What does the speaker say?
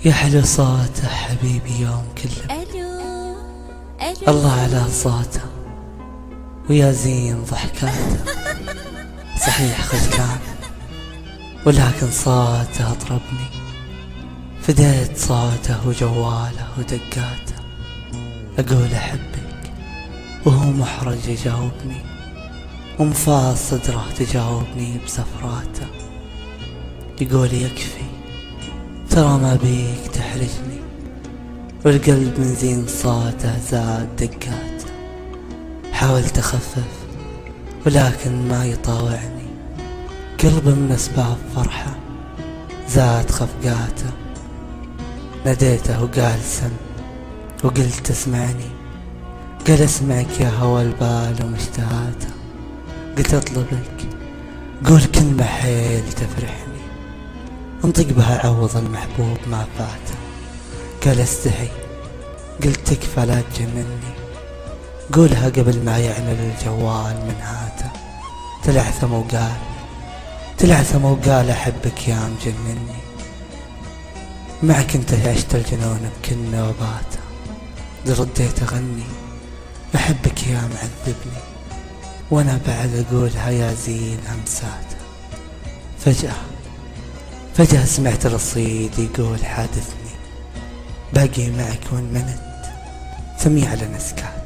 يا حلو صوته حبيبي يوم كله. الو الله على صوته ويا زين ضحكاته. صحيح خلكان ولكن صوته اطربني. فديت صوته وجواله ودقاته. اقول احبك وهو محرج يجاوبني، ومفاض صدره تجاوبني بسفراته. يقول يكفي ترى ما بيك تحرجني، والقلب من زين صوته زاد دقاته. حاولت اخفف ولكن ما يطاوعني، قلب من اسباب فرحه زاد خفقاته. ناديته وقال سم، وقلت اسمعني، قال اسمعك يا هوى البال ومشتهاته. قلت اطلبك قول كلمة حيل تفرحني، انطق بها عوض المحبوب ما فاته. قال استحي، قلت تكفى لا تجنني، قولها قبل ما يعمل الجوال من هاته. تلعثم وقال احبك يا مجنني، معك انت عشت الجنون بكل نوباته. رديت اغني احبك يا معذبني، وانا بعد اقولها يا زين همساته. فجأة سمعت رصيد يقول حادثني، باقي معك وانمنت فمي على نسكات.